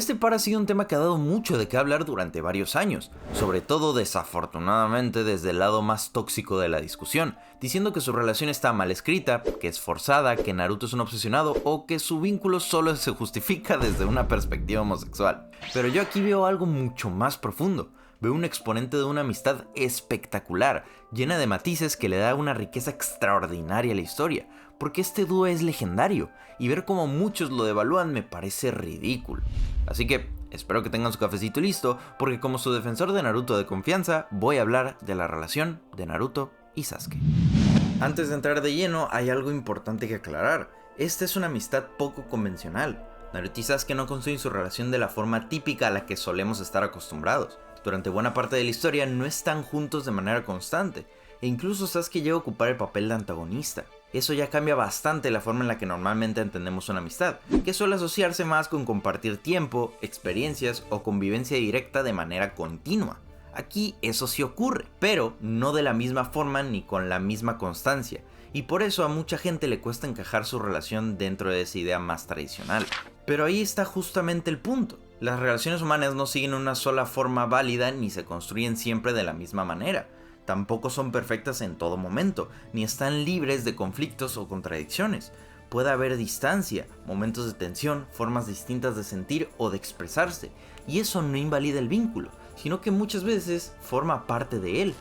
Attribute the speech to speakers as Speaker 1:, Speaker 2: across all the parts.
Speaker 1: este par ha sido un tema que ha dado mucho de qué hablar durante varios años, sobre todo desafortunadamente desde el lado más tóxico de la discusión, diciendo que su relación está mal escrita, que es forzada, que Naruto es un obsesionado o que su vínculo solo se justifica desde una perspectiva homosexual. Pero yo aquí veo algo mucho más profundo. Veo un exponente de una amistad espectacular, llena de matices que le da una riqueza extraordinaria a la historia, porque este dúo es legendario, y ver cómo muchos lo devalúan me parece ridículo. Así que espero que tengan su cafecito listo, porque como su defensor de Naruto de confianza, voy a hablar de la relación de Naruto y Sasuke. Antes de entrar de lleno, hay algo importante que aclarar. Esta es una amistad poco convencional. Naruto y Sasuke no construyen su relación de la forma típica a la que solemos estar acostumbrados. Durante buena parte de la historia no están juntos de manera constante, e incluso Sasuke llega a ocupar el papel de antagonista. Eso ya cambia bastante la forma en la que normalmente entendemos una amistad, que suele asociarse más con compartir tiempo, experiencias o convivencia directa de manera continua. Aquí eso sí ocurre, pero no de la misma forma ni con la misma constancia, y por eso a mucha gente le cuesta encajar su relación dentro de esa idea más tradicional. Pero ahí está justamente el punto. Las relaciones humanas no siguen una sola forma válida ni se construyen siempre de la misma manera. Tampoco son perfectas en todo momento, ni están libres de conflictos o contradicciones. Puede haber distancia, momentos de tensión, formas distintas de sentir o de expresarse, y eso no invalida el vínculo, sino que muchas veces forma parte de él.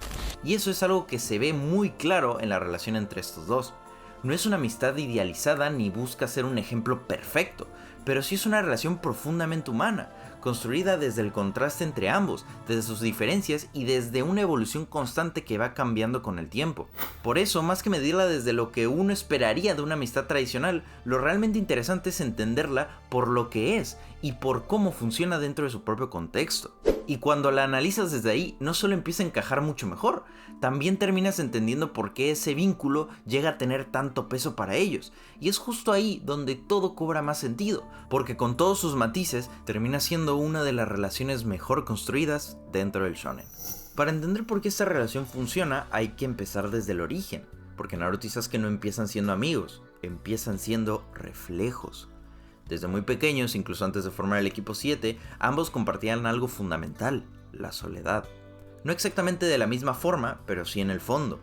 Speaker 1: Y eso es algo que se ve muy claro en la relación entre estos dos. No es una amistad idealizada ni busca ser un ejemplo perfecto, pero sí es una relación profundamente humana, construida desde el contraste entre ambos, desde sus diferencias y desde una evolución constante que va cambiando con el tiempo. Por eso, más que medirla desde lo que uno esperaría de una amistad tradicional, lo realmente interesante es entenderla por lo que es y por cómo funciona dentro de su propio contexto. Y cuando la analizas desde ahí, no solo empieza a encajar mucho mejor, también terminas entendiendo por qué ese vínculo llega a tener tanto peso para ellos. Y es justo ahí donde todo cobra más sentido, porque con todos sus matices termina siendo una de las relaciones mejor construidas dentro del shonen. Para entender por qué esta relación funciona, hay que empezar desde el origen, porque Naruto y Sasuke no empiezan siendo amigos, empiezan siendo reflejos. Desde muy pequeños, incluso antes de formar el equipo 7, ambos compartían algo fundamental, la soledad. No exactamente de la misma forma, pero sí en el fondo.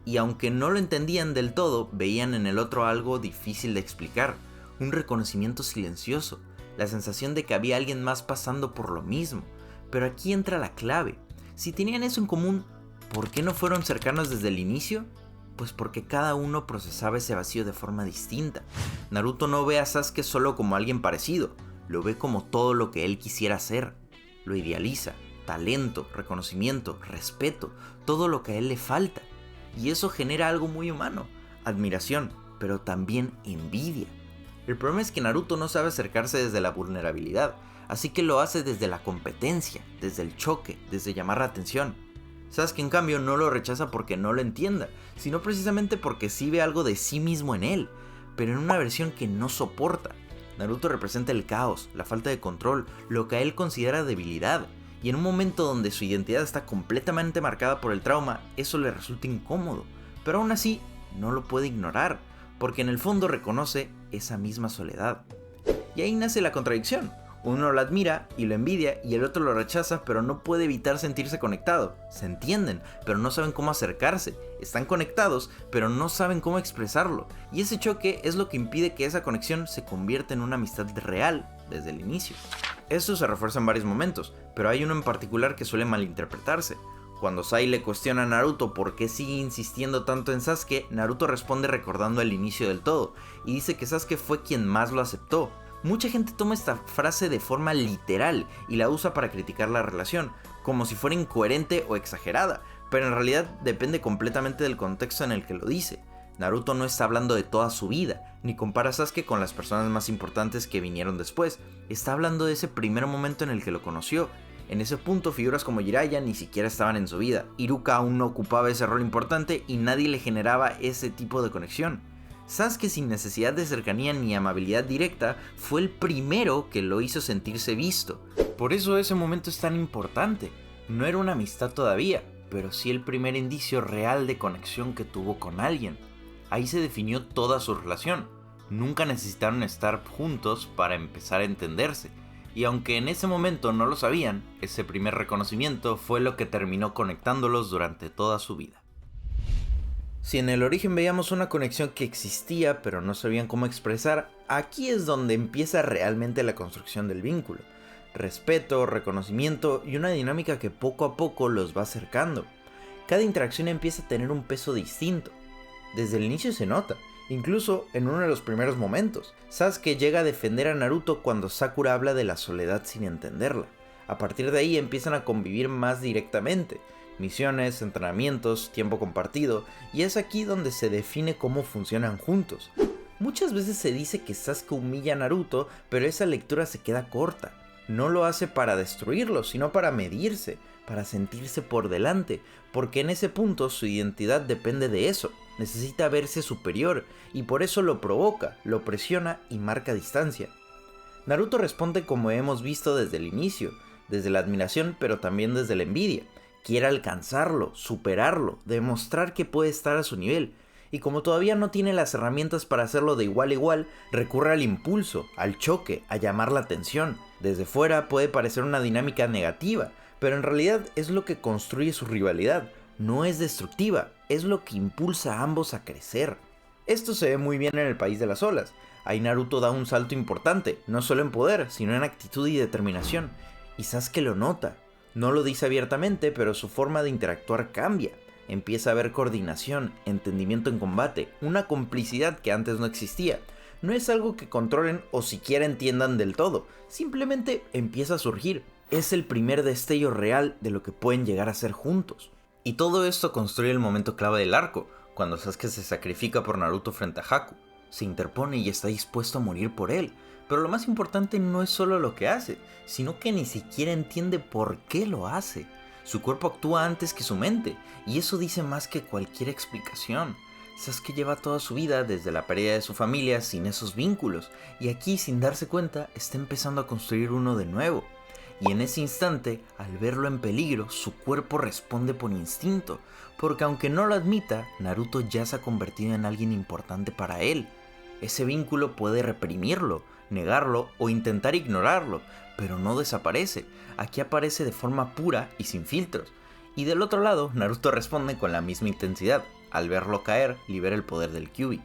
Speaker 1: Y aunque no lo entendían del todo, veían en el otro algo difícil de explicar, un reconocimiento silencioso, la sensación de que había alguien más pasando por lo mismo. Pero aquí entra la clave. Si tenían eso en común, ¿por qué no fueron cercanos desde el inicio? Pues porque cada uno procesaba ese vacío de forma distinta. Naruto no ve a Sasuke solo como alguien parecido, lo ve como todo lo que él quisiera ser. Lo idealiza, talento, reconocimiento, respeto, todo lo que a él le falta. Y eso genera algo muy humano, admiración, pero también envidia. El problema es que Naruto no sabe acercarse desde la vulnerabilidad, así que lo hace desde la competencia, desde el choque, desde llamar la atención. Sasuke en cambio no lo rechaza porque no lo entienda, sino precisamente porque sí ve algo de sí mismo en él, pero en una versión que no soporta. Naruto representa el caos, la falta de control, lo que a él considera debilidad, y en un momento donde su identidad está completamente marcada por el trauma, eso le resulta incómodo, pero aún así no lo puede ignorar, porque en el fondo reconoce esa misma soledad. Y ahí nace la contradicción. Uno lo admira y lo envidia y el otro lo rechaza, pero no puede evitar sentirse conectado. Se entienden, pero no saben cómo acercarse. Están conectados, pero no saben cómo expresarlo. Y ese choque es lo que impide que esa conexión se convierta en una amistad real desde el inicio. Esto se refuerza en varios momentos, pero hay uno en particular que suele malinterpretarse. Cuando Sai le cuestiona a Naruto por qué sigue insistiendo tanto en Sasuke, Naruto responde recordando el inicio del todo, y dice que Sasuke fue quien más lo aceptó. Mucha gente toma esta frase de forma literal y la usa para criticar la relación, como si fuera incoherente o exagerada, pero en realidad depende completamente del contexto en el que lo dice. Naruto no está hablando de toda su vida, ni compara a Sasuke con las personas más importantes que vinieron después, está hablando de ese primer momento en el que lo conoció. En ese punto figuras como Jiraiya ni siquiera estaban en su vida, Iruka aún no ocupaba ese rol importante y nadie le generaba ese tipo de conexión. Sasuke, sin necesidad de cercanía ni amabilidad directa, fue el primero que lo hizo sentirse visto. Por eso ese momento es tan importante. No era una amistad todavía, pero sí el primer indicio real de conexión que tuvo con alguien. Ahí se definió toda su relación. Nunca necesitaron estar juntos para empezar a entenderse. y aunque en ese momento no lo sabían, ese primer reconocimiento fue lo que terminó conectándolos durante toda su vida. Si en el origen veíamos una conexión que existía pero no sabían cómo expresar, aquí es donde empieza realmente la construcción del vínculo. Respeto, reconocimiento y una dinámica que poco a poco los va acercando. Cada interacción empieza a tener un peso distinto. Desde el inicio se nota, incluso en uno de los primeros momentos. Sasuke llega a defender a Naruto cuando Sakura habla de la soledad sin entenderla. A partir de ahí empiezan a convivir más directamente. Misiones, entrenamientos, tiempo compartido, y es aquí donde se define cómo funcionan juntos. Muchas veces se dice que Sasuke humilla a Naruto, pero esa lectura se queda corta. No lo hace para destruirlo, sino para medirse, para sentirse por delante, porque en ese punto su identidad depende de eso. Necesita verse superior, y por eso lo provoca, lo presiona y marca distancia. Naruto responde como hemos visto desde el inicio, desde la admiración pero también desde la envidia. Quiere alcanzarlo, superarlo, demostrar que puede estar a su nivel, y como todavía no tiene las herramientas para hacerlo de igual a igual, recurre al impulso, al choque, a llamar la atención. Desde fuera puede parecer una dinámica negativa, pero en realidad es lo que construye su rivalidad. No es destructiva, es lo que impulsa a ambos a crecer. Esto se ve muy bien en el País de las Olas. Ahí Naruto da un salto importante, no solo en poder, sino en actitud y determinación. Y Sasuke lo nota. No lo dice abiertamente, pero su forma de interactuar cambia. Empieza a haber coordinación, entendimiento en combate, una complicidad que antes no existía. No es algo que controlen o siquiera entiendan del todo, simplemente empieza a surgir. Es el primer destello real de lo que pueden llegar a ser juntos. Y todo esto construye el momento clave del arco, cuando Sasuke se sacrifica por Naruto frente a Haku. Se interpone y está dispuesto a morir por él. Pero lo más importante no es solo lo que hace, sino que ni siquiera entiende por qué lo hace. Su cuerpo actúa antes que su mente, y eso dice más que cualquier explicación. Sasuke lleva toda su vida desde la pérdida de su familia sin esos vínculos, y aquí sin darse cuenta está empezando a construir uno de nuevo. Y en ese instante, al verlo en peligro, su cuerpo responde por instinto, porque aunque no lo admita, Naruto ya se ha convertido en alguien importante para él. Ese vínculo puede reprimirlo, negarlo o intentar ignorarlo, pero no desaparece. Aquí aparece de forma pura y sin filtros. Y del otro lado, Naruto responde con la misma intensidad. Al verlo caer, libera el poder del Kyuubi.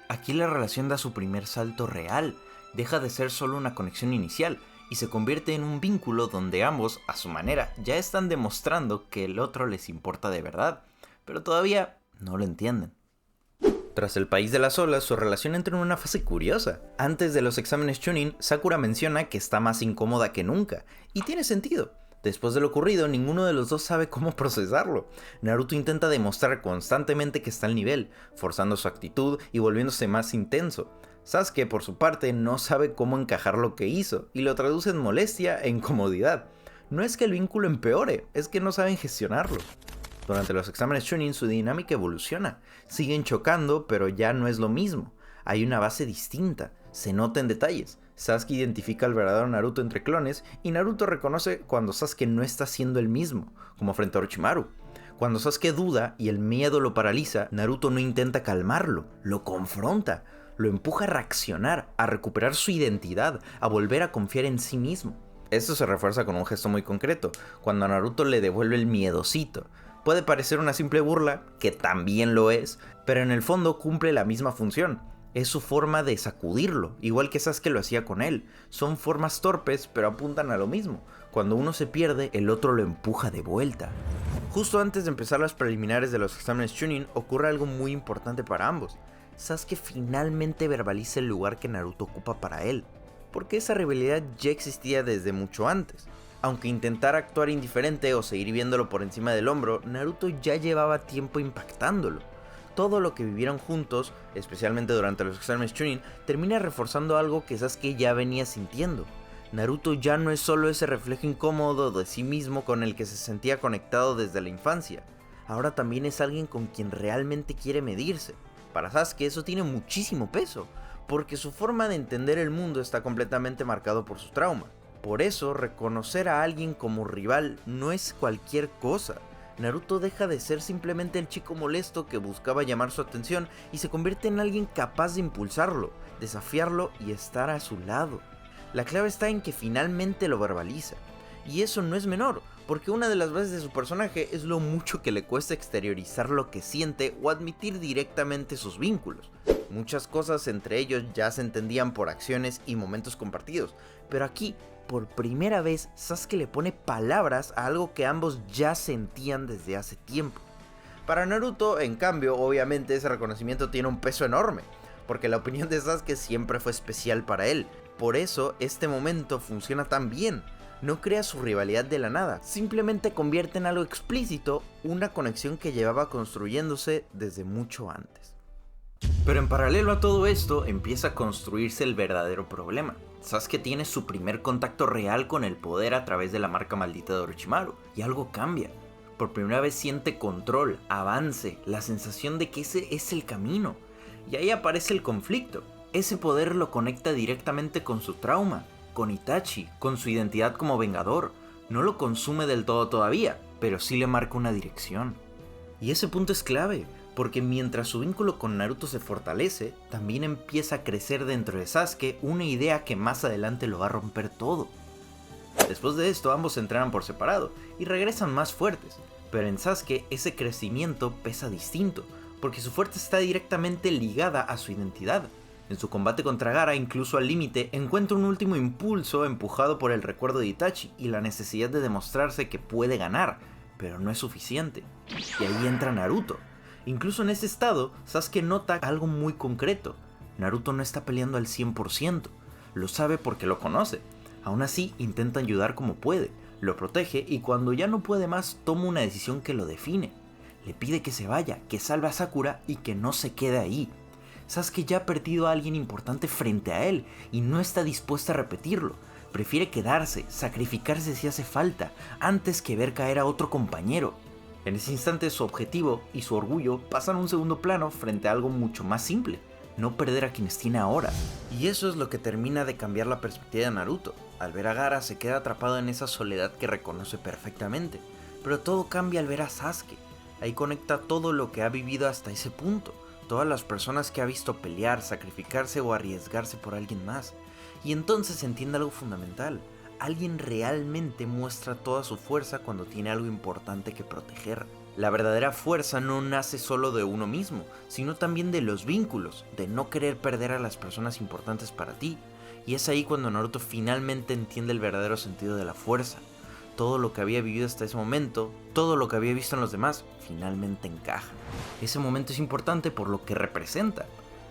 Speaker 1: Aquí la relación da su primer salto real. Deja de ser solo una conexión inicial y se convierte en un vínculo donde ambos, a su manera, ya están demostrando que el otro les importa de verdad, pero todavía no lo entienden. Tras el País de las Olas, su relación entra en una fase curiosa. Antes de los exámenes Chunin, Sakura menciona que está más incómoda que nunca, y tiene sentido. Después de lo ocurrido, ninguno de los dos sabe cómo procesarlo. Naruto intenta demostrar constantemente que está al nivel, forzando su actitud y volviéndose más intenso. Sasuke, por su parte, no sabe cómo encajar lo que hizo, y lo traduce en molestia e incomodidad. No es que el vínculo empeore, es que no saben gestionarlo. Durante los exámenes Chunin su dinámica evoluciona. Siguen chocando, pero ya no es lo mismo. Hay una base distinta, se nota en detalles. Sasuke identifica al verdadero Naruto entre clones y Naruto reconoce cuando Sasuke no está siendo el mismo, como frente a Orochimaru. Cuando Sasuke duda y el miedo lo paraliza, Naruto no intenta calmarlo, lo confronta, lo empuja a reaccionar, a recuperar su identidad, a volver a confiar en sí mismo. Esto se refuerza con un gesto muy concreto, cuando Naruto le devuelve el miedosito. Puede parecer una simple burla, que también lo es, pero en el fondo cumple la misma función. Es su forma de sacudirlo, igual que Sasuke lo hacía con él. Son formas torpes, pero apuntan a lo mismo. Cuando uno se pierde, el otro lo empuja de vuelta. Justo antes de empezar las preliminares de los exámenes Chunin, ocurre algo muy importante para ambos. Sasuke finalmente verbaliza el lugar que Naruto ocupa para él, porque esa rivalidad ya existía desde mucho antes. Aunque intentara actuar indiferente o seguir viéndolo por encima del hombro, Naruto ya llevaba tiempo impactándolo. Todo lo que vivieron juntos, especialmente durante los exámenes Chunin, termina reforzando algo que Sasuke ya venía sintiendo. Naruto ya no es solo ese reflejo incómodo de sí mismo con el que se sentía conectado desde la infancia. Ahora también es alguien con quien realmente quiere medirse. Para Sasuke eso tiene muchísimo peso, porque su forma de entender el mundo está completamente marcado por su trauma. Por eso, reconocer a alguien como rival no es cualquier cosa. Naruto deja de ser simplemente el chico molesto que buscaba llamar su atención y se convierte en alguien capaz de impulsarlo, desafiarlo y estar a su lado. La clave está en que finalmente lo verbaliza. Y eso no es menor, porque una de las bases de su personaje es lo mucho que le cuesta exteriorizar lo que siente o admitir directamente sus vínculos. Muchas cosas entre ellos ya se entendían por acciones y momentos compartidos, pero aquí, por primera vez, Sasuke le pone palabras a algo que ambos ya sentían desde hace tiempo. Para Naruto, en cambio, obviamente ese reconocimiento tiene un peso enorme, porque la opinión de Sasuke siempre fue especial para él. Por eso, este momento funciona tan bien. No crea su rivalidad de la nada, simplemente convierte en algo explícito una conexión que llevaba construyéndose desde mucho antes. Pero en paralelo a todo esto, empieza a construirse el verdadero problema. Sasuke tiene su primer contacto real con el poder a través de la marca maldita de Orochimaru, y algo cambia. Por primera vez siente control, avance, la sensación de que ese es el camino. Y ahí aparece el conflicto. Ese poder lo conecta directamente con su trauma, con Itachi, con su identidad como vengador. No lo consume del todo todavía, pero sí le marca una dirección. Y ese punto es clave, porque mientras su vínculo con Naruto se fortalece, también empieza a crecer dentro de Sasuke una idea que más adelante lo va a romper todo. Después de esto, ambos se entrenan por separado y regresan más fuertes, pero en Sasuke ese crecimiento pesa distinto, porque su fuerza está directamente ligada a su identidad. En su combate contra Gaara, incluso al límite, encuentra un último impulso empujado por el recuerdo de Itachi y la necesidad de demostrarse que puede ganar, pero no es suficiente. Y ahí entra Naruto. Incluso en ese estado, Sasuke nota algo muy concreto. Naruto no está peleando al 100%, lo sabe porque lo conoce. Aún así, intenta ayudar como puede, lo protege y cuando ya no puede más, toma una decisión que lo define. Le pide que se vaya, que salve a Sakura y que no se quede ahí. Sasuke ya ha perdido a alguien importante frente a él y no está dispuesto a repetirlo. Prefiere quedarse, sacrificarse si hace falta, antes que ver caer a otro compañero. En ese instante su objetivo y su orgullo pasan a un segundo plano frente a algo mucho más simple: no perder a quienes tiene ahora. Y eso es lo que termina de cambiar la perspectiva de Naruto. Al ver a Gaara se queda atrapado en esa soledad que reconoce perfectamente. Pero todo cambia al ver a Sasuke. Ahí conecta todo lo que ha vivido hasta ese punto. Todas las personas que ha visto pelear, sacrificarse o arriesgarse por alguien más. Y entonces se entiende algo fundamental. Alguien realmente muestra toda su fuerza cuando tiene algo importante que proteger. La verdadera fuerza no nace solo de uno mismo, sino también de los vínculos, de no querer perder a las personas importantes para ti. Y es ahí cuando Naruto finalmente entiende el verdadero sentido de la fuerza. Todo lo que había vivido hasta ese momento, todo lo que había visto en los demás, finalmente encaja. Ese momento es importante por lo que representa.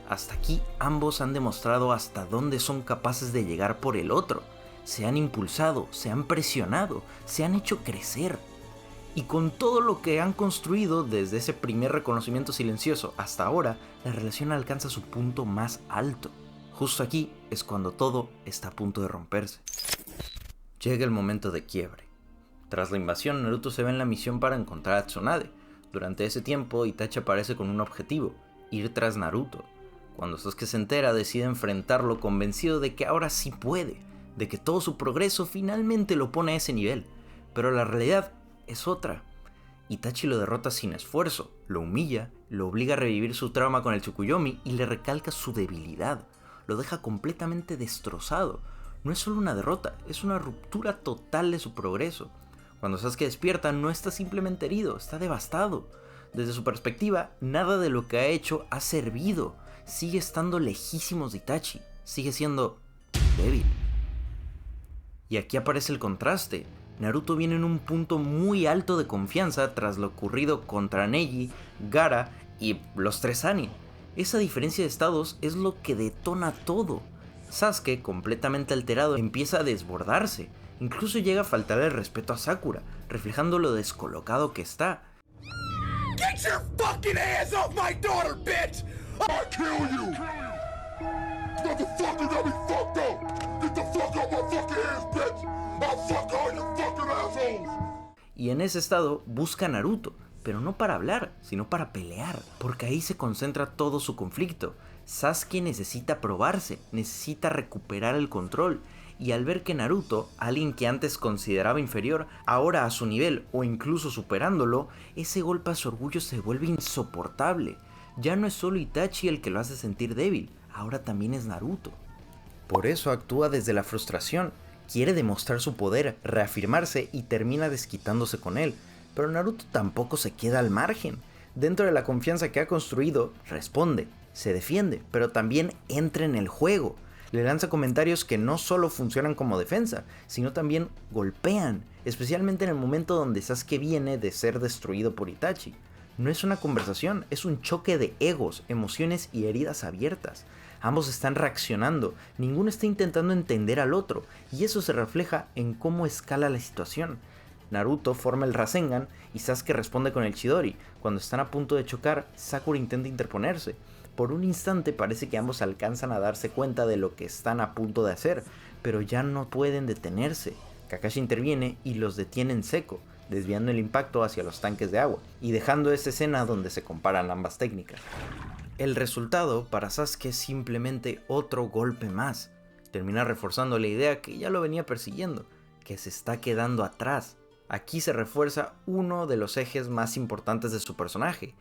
Speaker 1: Hasta aquí ambos han demostrado hasta dónde son capaces de llegar por el otro. Se han impulsado, se han presionado, se han hecho crecer. Y con todo lo que han construido desde ese primer reconocimiento silencioso hasta ahora, la relación alcanza su punto más alto. Justo aquí es cuando todo está a punto de romperse. Llega el momento de quiebre. Tras la invasión, Naruto se ve en la misión para encontrar a Tsunade. Durante ese tiempo, Itachi aparece con un objetivo: ir tras Naruto. Cuando Sasuke se entera, decide enfrentarlo convencido de que ahora sí puede, de que todo su progreso finalmente lo pone a ese nivel. Pero la realidad es otra. Itachi lo derrota sin esfuerzo, lo humilla, lo obliga a revivir su trauma con el Tsukuyomi y le recalca su debilidad. Lo deja completamente destrozado. No es solo una derrota, es una ruptura total de su progreso. Cuando Sasuke despierta, no está simplemente herido, está devastado. Desde su perspectiva, nada de lo que ha hecho ha servido. Sigue estando lejísimos de Itachi, sigue siendo débil. Y aquí aparece el contraste. Naruto viene en un punto muy alto de confianza tras lo ocurrido contra Neji, Gaara y los tres Sannin. Esa diferencia de estados es lo que detona todo. Sasuke, completamente alterado, empieza a desbordarse. Incluso llega a faltarle el respeto a Sakura, reflejando lo descolocado que está.
Speaker 2: Get your fucking hands off my daughter, bitch! I'll kill you! Motherfucker got me fucked up! Get the fuck out my fucking hands, bitch! I'll fuck all you fucking assholes!
Speaker 1: Y en ese estado busca a Naruto, pero no para hablar, sino para pelear, porque ahí se concentra todo su conflicto. Sasuke necesita probarse, necesita recuperar el control. Y al ver que Naruto, alguien que antes consideraba inferior, ahora a su nivel o incluso superándolo, ese golpe a su orgullo se vuelve insoportable. Ya no es solo Itachi el que lo hace sentir débil, ahora también es Naruto. Por eso actúa desde la frustración, quiere demostrar su poder, reafirmarse y termina desquitándose con él. Pero Naruto tampoco se queda al margen. Dentro de la confianza que ha construido, responde, se defiende, pero también entra en el juego. Le lanza comentarios que no solo funcionan como defensa, sino también golpean, especialmente en el momento donde Sasuke viene de ser destruido por Itachi. No es una conversación, es un choque de egos, emociones y heridas abiertas. Ambos están reaccionando, ninguno está intentando entender al otro, y eso se refleja en cómo escala la situación. Naruto forma el Rasengan y Sasuke responde con el Chidori. Cuando están a punto de chocar, Sakura intenta interponerse. Por un instante parece que ambos alcanzan a darse cuenta de lo que están a punto de hacer, pero ya no pueden detenerse. Kakashi interviene y los detiene en seco, desviando el impacto hacia los tanques de agua, y dejando esa escena donde se comparan ambas técnicas. El resultado para Sasuke es simplemente otro golpe más. Termina reforzando la idea que ya lo venía persiguiendo, que se está quedando atrás. Aquí se refuerza uno de los ejes más importantes de su personaje.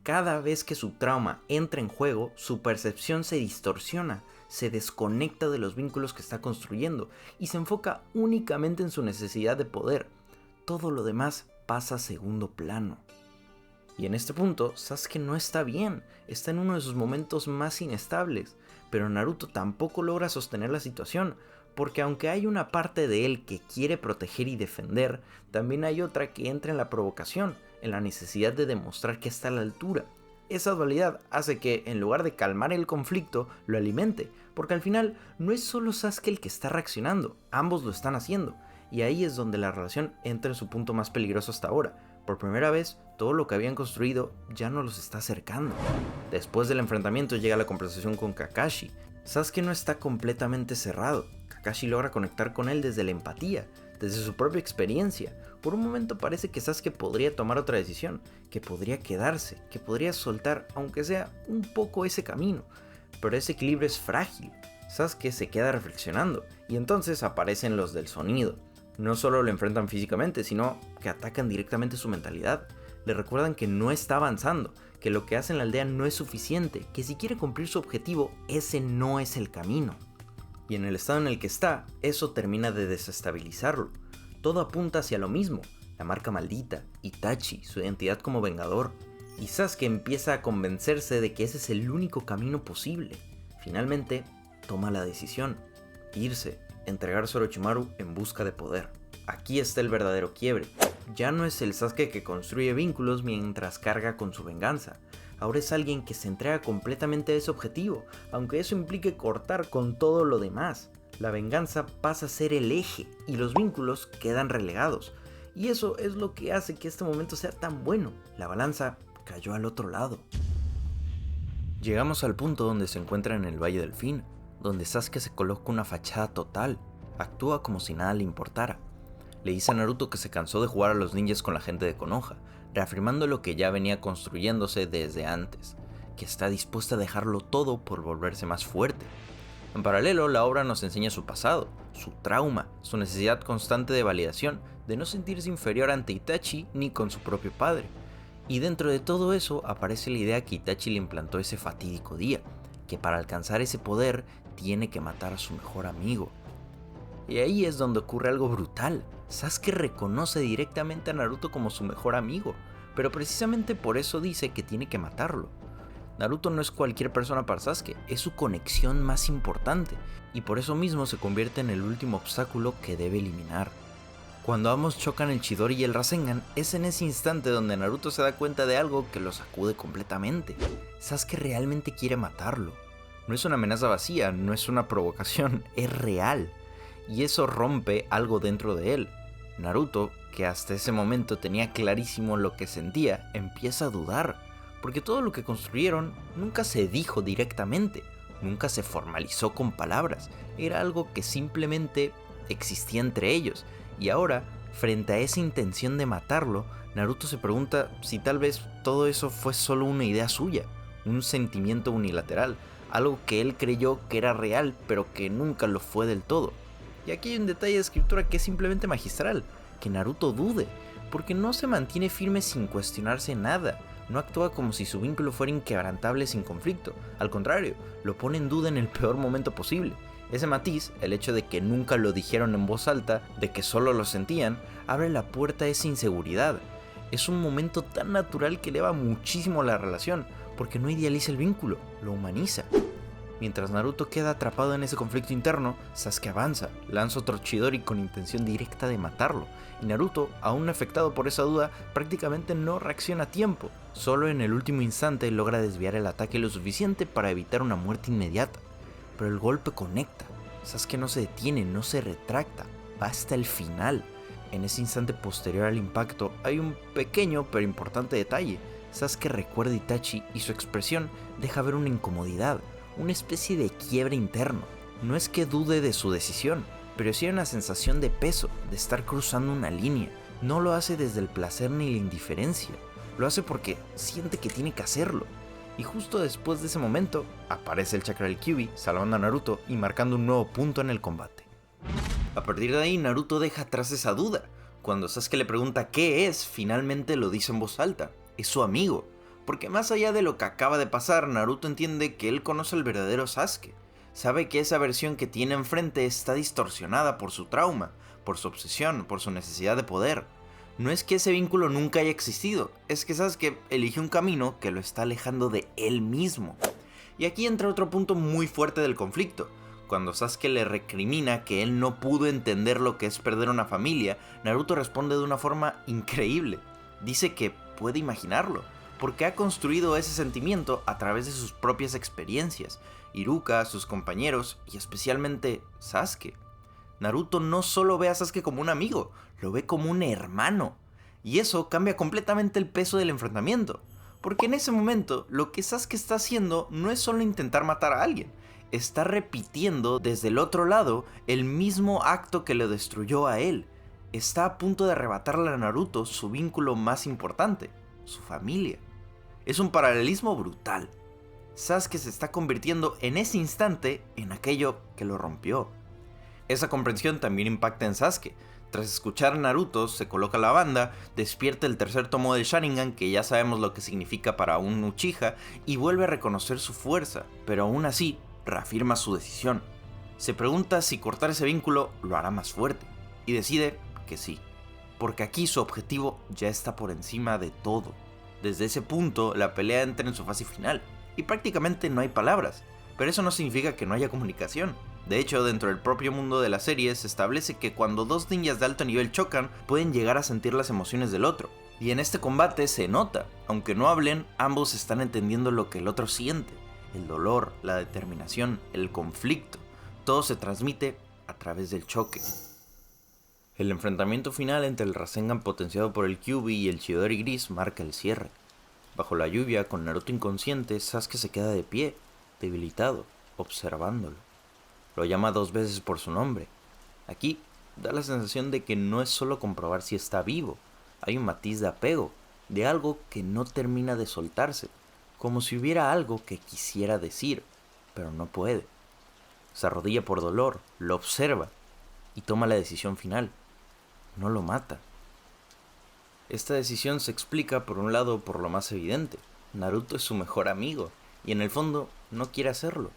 Speaker 1: Cada vez que su trauma entra en juego, su percepción se distorsiona, se desconecta de los vínculos que está construyendo y se enfoca únicamente en su necesidad de poder. Todo lo demás pasa a segundo plano. Y en este punto, Sasuke no está bien, está en uno de sus momentos más inestables, pero Naruto tampoco logra sostener la situación, porque aunque hay una parte de él que quiere proteger y defender, también hay otra que entra en la provocación, en la necesidad de demostrar que está a la altura. Esa dualidad hace que, en lugar de calmar el conflicto, lo alimente, porque al final no es solo Sasuke el que está reaccionando, ambos lo están haciendo, y ahí es donde la relación entra en su punto más peligroso hasta ahora. Por primera vez, todo lo que habían construido ya no los está acercando. Después del enfrentamiento llega la conversación con Kakashi. Sasuke no está completamente cerrado. Kakashi logra conectar con él desde la empatía, desde su propia experiencia. Por un momento parece que Sasuke podría tomar otra decisión, que podría quedarse, que podría soltar, aunque sea un poco ese camino. Pero ese equilibrio es frágil. Sasuke se queda reflexionando, y entonces aparecen los del sonido. No solo lo enfrentan físicamente, sino que atacan directamente su mentalidad. Le recuerdan que no está avanzando, que lo que hace en la aldea no es suficiente, que si quiere cumplir su objetivo, ese no es el camino. Y en el estado en el que está, eso termina de desestabilizarlo. Todo apunta hacia lo mismo, la marca maldita, Itachi, su identidad como vengador. Y Sasuke empieza a convencerse de que ese es el único camino posible. Finalmente, toma la decisión, irse, entregarse a Orochimaru en busca de poder. Aquí está el verdadero quiebre. Ya no es el Sasuke que construye vínculos mientras carga con su venganza. Ahora es alguien que se entrega completamente a ese objetivo, aunque eso implique cortar con todo lo demás. La venganza pasa a ser el eje y los vínculos quedan relegados. Y eso es lo que hace que este momento sea tan bueno. La balanza cayó al otro lado. Llegamos al punto donde se encuentra en el Valle del Fin, donde Sasuke se coloca una fachada total, actúa como si nada le importara. Le dice a Naruto que se cansó de jugar a los ninjas con la gente de Konoha, reafirmando lo que ya venía construyéndose desde antes, que está dispuesta a dejarlo todo por volverse más fuerte. En paralelo, la obra nos enseña su pasado, su trauma, su necesidad constante de validación, de no sentirse inferior ante Itachi ni con su propio padre. Y dentro de todo eso aparece la idea que Itachi le implantó ese fatídico día, que para alcanzar ese poder tiene que matar a su mejor amigo. Y ahí es donde ocurre algo brutal. Sasuke reconoce directamente a Naruto como su mejor amigo, pero precisamente por eso dice que tiene que matarlo. Naruto no es cualquier persona para Sasuke, es su conexión más importante, y por eso mismo se convierte en el último obstáculo que debe eliminar. Cuando ambos chocan el Chidori y el Rasengan, es en ese instante donde Naruto se da cuenta de algo que lo sacude completamente. Sasuke realmente quiere matarlo. No es una amenaza vacía, no es una provocación, es real. Y eso rompe algo dentro de él. Naruto, que hasta ese momento tenía clarísimo lo que sentía, empieza a dudar, porque todo lo que construyeron nunca se dijo directamente, nunca se formalizó con palabras, era algo que simplemente existía entre ellos, y ahora, frente a esa intención de matarlo, Naruto se pregunta si tal vez todo eso fue solo una idea suya, un sentimiento unilateral, algo que él creyó que era real, pero que nunca lo fue del todo. Y aquí hay un detalle de escritura que es simplemente magistral, que Naruto dude, porque no se mantiene firme sin cuestionarse nada, no actúa como si su vínculo fuera inquebrantable sin conflicto, al contrario, lo pone en duda en el peor momento posible, Ese matiz, el hecho de que nunca lo dijeron en voz alta, de que solo lo sentían, abre la puerta a esa inseguridad. Es un momento tan natural que eleva muchísimo la relación, porque no idealiza el vínculo, lo humaniza. Mientras Naruto queda atrapado en ese conflicto interno, Sasuke avanza, lanza otro Chidori con intención directa de matarlo, y Naruto, aún afectado por esa duda, prácticamente no reacciona a tiempo. Solo en el último instante logra desviar el ataque lo suficiente para evitar una muerte inmediata. Pero el golpe conecta, Sasuke no se detiene, no se retracta, va hasta el final. En ese instante posterior al impacto hay un pequeño pero importante detalle. Sasuke recuerda a Itachi y su expresión deja ver una incomodidad, una especie de quiebre interno. No es que dude de su decisión, pero sí hay una sensación de peso, de estar cruzando una línea. No lo hace desde el placer ni la indiferencia, lo hace porque siente que tiene que hacerlo. Y justo después de ese momento, aparece el chakra del Kyuubi, salvando a Naruto y marcando un nuevo punto en el combate. A partir de ahí, Naruto deja atrás esa duda. Cuando Sasuke le pregunta qué es, finalmente lo dice en voz alta. Es su amigo. Porque más allá de lo que acaba de pasar, Naruto entiende que él conoce al verdadero Sasuke. Sabe que esa versión que tiene enfrente está distorsionada por su trauma, por su obsesión, por su necesidad de poder. No es que ese vínculo nunca haya existido, es que Sasuke elige un camino que lo está alejando de él mismo. Y aquí entra otro punto muy fuerte del conflicto. Cuando Sasuke le recrimina que él no pudo entender lo que es perder una familia, Naruto responde de una forma increíble. Dice que puede imaginarlo, porque ha construido ese sentimiento a través de sus propias experiencias, Iruka, sus compañeros y especialmente Sasuke. Naruto no solo ve a Sasuke como un amigo, lo ve como un hermano. Y eso cambia completamente el peso del enfrentamiento, porque en ese momento lo que Sasuke está haciendo no es solo intentar matar a alguien, está repitiendo desde el otro lado el mismo acto que lo destruyó a él. Está a punto de arrebatarle a Naruto su vínculo más importante, su familia. Es un paralelismo brutal. Sasuke se está convirtiendo en ese instante en aquello que lo rompió. Esa comprensión también impacta en Sasuke. Tras escuchar a Naruto, se coloca la banda, despierta el tercer tomo del Sharingan, que ya sabemos lo que significa para un Uchiha, y vuelve a reconocer su fuerza, pero aún así, reafirma su decisión. Se pregunta si cortar ese vínculo lo hará más fuerte, y decide que sí, porque aquí su objetivo ya está por encima de todo. Desde ese punto, la pelea entra en su fase final, y prácticamente no hay palabras, pero eso no significa que no haya comunicación. De hecho, dentro del propio mundo de la serie se establece que cuando dos ninjas de alto nivel chocan, pueden llegar a sentir las emociones del otro. Y en este combate se nota, aunque no hablen, ambos están entendiendo lo que el otro siente. El dolor, la determinación, el conflicto, todo se transmite a través del choque. El enfrentamiento final entre el Rasengan potenciado por el Kyuubi y el Chidori gris marca el cierre. Bajo la lluvia, con Naruto inconsciente, Sasuke se queda de pie, debilitado, observándolo. Lo llama 2 veces por su nombre. Aquí da la sensación de que no es solo comprobar si está vivo, hay un matiz de apego, de algo que no termina de soltarse, como si hubiera algo que quisiera decir, pero no puede. Se arrodilla por dolor, lo observa y toma la decisión final. No lo mata. Esta decisión se explica por un lado por lo más evidente. Naruto es su mejor amigo y en el fondo no quiere hacerlo.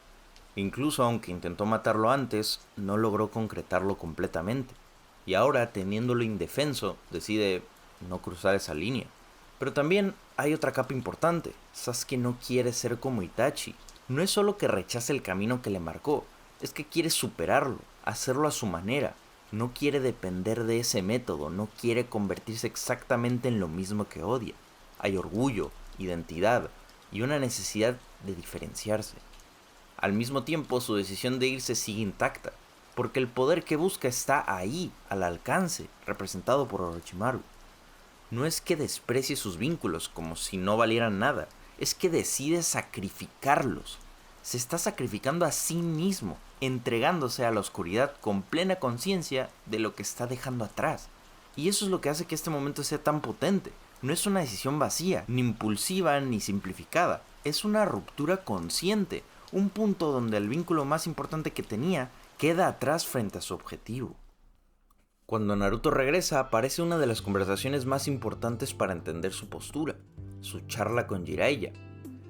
Speaker 1: Incluso aunque intentó matarlo antes, no logró concretarlo completamente. Y ahora, teniéndolo indefenso, decide no cruzar esa línea. Pero también hay otra capa importante. Sasuke no quiere ser como Itachi. No es solo que rechace el camino que le marcó, es que quiere superarlo, hacerlo a su manera. No quiere depender de ese método, no quiere convertirse exactamente en lo mismo que odia. Hay orgullo, identidad y una necesidad de diferenciarse. Al mismo tiempo, su decisión de irse sigue intacta, porque el poder que busca está ahí, al alcance, representado por Orochimaru. No es que desprecie sus vínculos como si no valieran nada, es que decide sacrificarlos. Se está sacrificando a sí mismo, entregándose a la oscuridad con plena conciencia de lo que está dejando atrás. Y eso es lo que hace que este momento sea tan potente. No es una decisión vacía, ni impulsiva, ni simplificada. Es una ruptura consciente, un punto donde el vínculo más importante que tenía queda atrás frente a su objetivo. Cuando Naruto regresa, aparece una de las conversaciones más importantes para entender su postura, su charla con Jiraiya.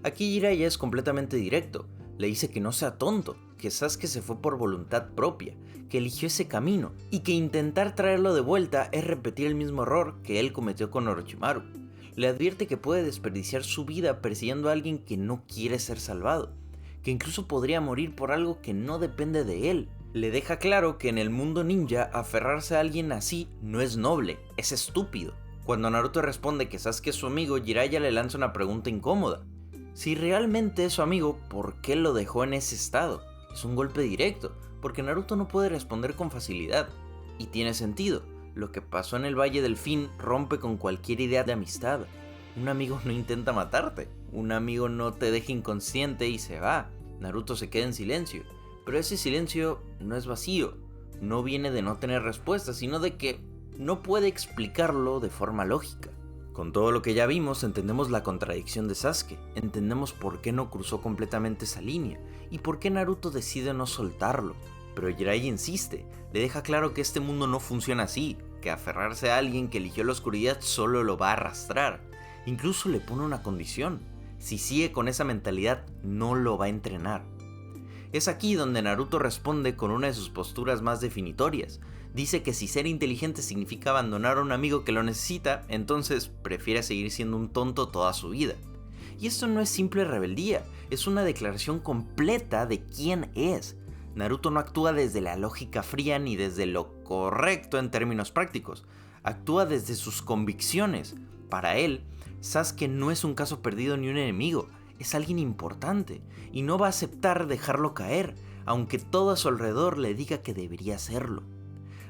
Speaker 1: Aquí Jiraiya es completamente directo, le dice que no sea tonto, que Sasuke se fue por voluntad propia, que eligió ese camino y que intentar traerlo de vuelta es repetir el mismo error que él cometió con Orochimaru. Le advierte que puede desperdiciar su vida persiguiendo a alguien que no quiere ser salvado, que incluso podría morir por algo que no depende de él. Le deja claro que en el mundo ninja aferrarse a alguien así no es noble, es estúpido. Cuando Naruto responde que Sasuke es su amigo, Jiraiya le lanza una pregunta incómoda. Si realmente es su amigo, ¿por qué lo dejó en ese estado? Es un golpe directo, porque Naruto no puede responder con facilidad. Y tiene sentido, lo que pasó en el Valle del Fin rompe con cualquier idea de amistad. Un amigo no intenta matarte, un amigo no te deja inconsciente y se va. Naruto se queda en silencio, pero ese silencio no es vacío, no viene de no tener respuesta, sino de que no puede explicarlo de forma lógica. Con todo lo que ya vimos, entendemos la contradicción de Sasuke, entendemos por qué no cruzó completamente esa línea, y por qué Naruto decide no soltarlo. Pero Jiraiya insiste, le deja claro que este mundo no funciona así, que aferrarse a alguien que eligió la oscuridad solo lo va a arrastrar. Incluso le pone una condición, si sigue con esa mentalidad no lo va a entrenar. Es aquí donde Naruto responde con una de sus posturas más definitorias. Dice que si ser inteligente significa abandonar a un amigo que lo necesita, entonces prefiere seguir siendo un tonto toda su vida. Y esto no es simple rebeldía, es una declaración completa de quién es. Naruto no actúa desde la lógica fría ni desde lo correcto en términos prácticos, actúa desde sus convicciones. Para él, Sasuke no es un caso perdido ni un enemigo, es alguien importante, y no va a aceptar dejarlo caer, aunque todo a su alrededor le diga que debería hacerlo.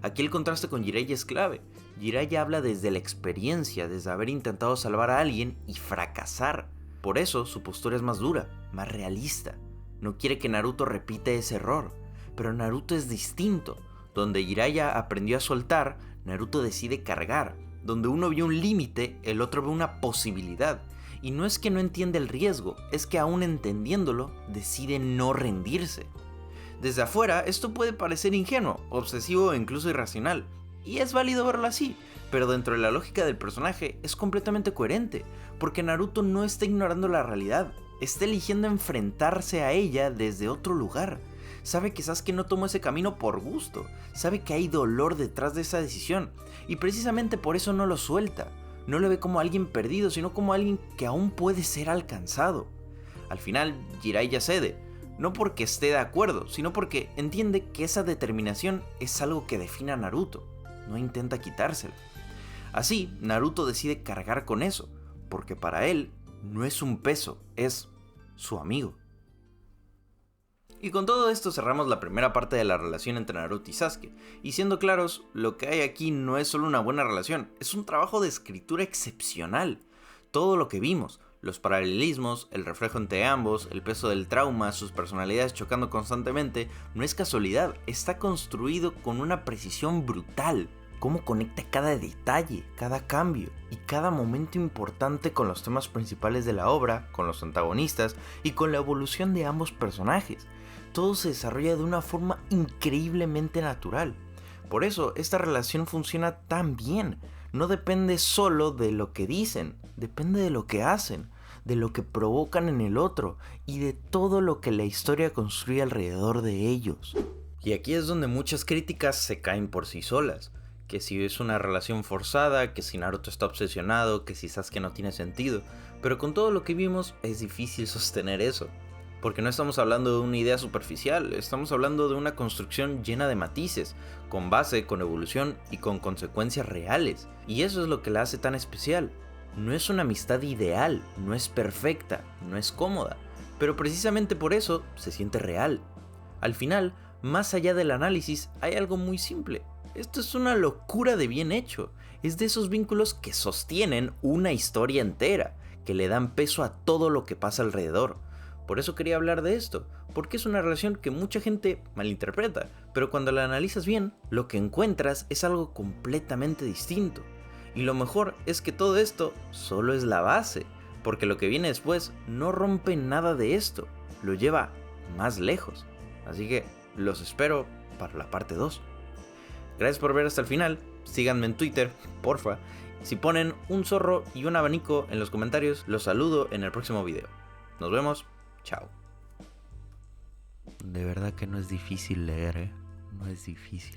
Speaker 1: Aquí el contraste con Jiraiya es clave. Jiraiya habla desde la experiencia, desde haber intentado salvar a alguien y fracasar. Por eso su postura es más dura, más realista. No quiere que Naruto repita ese error, pero Naruto es distinto. Donde Jiraiya aprendió a soltar, Naruto decide cargar. Donde uno vio un límite, el otro ve una posibilidad. Y no es que no entienda el riesgo, es que aún entendiéndolo, decide no rendirse. Desde afuera, esto puede parecer ingenuo, obsesivo e incluso irracional, y es válido verlo así, pero dentro de la lógica del personaje es completamente coherente, porque Naruto no está ignorando la realidad, está eligiendo enfrentarse a ella desde otro lugar. Sabe que Sasuke no tomó ese camino por gusto, sabe que hay dolor detrás de esa decisión, y precisamente por eso no lo suelta. No lo ve como alguien perdido, sino como alguien que aún puede ser alcanzado. Al final, Jiraiya cede, no porque esté de acuerdo, sino porque entiende que esa determinación es algo que define a Naruto, no intenta quitársela. Así, Naruto decide cargar con eso, porque para él no es un peso, es su amigo. Y con todo esto cerramos la primera parte de la relación entre Naruto y Sasuke, y siendo claros, lo que hay aquí no es solo una buena relación, es un trabajo de escritura excepcional. Todo lo que vimos, los paralelismos, el reflejo entre ambos, el peso del trauma, sus personalidades chocando constantemente, no es casualidad, está construido con una precisión brutal. Cómo conecta cada detalle, cada cambio y cada momento importante con los temas principales de la obra, con los antagonistas y con la evolución de ambos personajes. Todo se desarrolla de una forma increíblemente natural. Por eso esta relación funciona tan bien. No depende solo de lo que dicen, depende de lo que hacen, de lo que provocan en el otro y de todo lo que la historia construye alrededor de ellos. Y aquí es donde muchas críticas se caen por sí solas. Que si es una relación forzada, que si Naruto está obsesionado, que si Sasuke no tiene sentido. Pero con todo lo que vimos es difícil sostener eso. Porque no estamos hablando de una idea superficial, estamos hablando de una construcción llena de matices, con base, con evolución y con consecuencias reales. Y eso es lo que la hace tan especial. No es una amistad ideal, no es perfecta, no es cómoda, pero precisamente por eso se siente real. Al final, más allá del análisis, hay algo muy simple. Esto es una locura de bien hecho. Es de esos vínculos que sostienen una historia entera, que le dan peso a todo lo que pasa alrededor. Por eso quería hablar de esto, porque es una relación que mucha gente malinterpreta, pero cuando la analizas bien, lo que encuentras es algo completamente distinto. Y lo mejor es que todo esto solo es la base, porque lo que viene después no rompe nada de esto, lo lleva más lejos. Así que los espero para la parte 2. Gracias por ver hasta el final, síganme en Twitter, porfa. Si ponen un zorro y un abanico en los comentarios, los saludo en el próximo video. Nos vemos, chao. De verdad que no es difícil leer, ¿eh? No es difícil.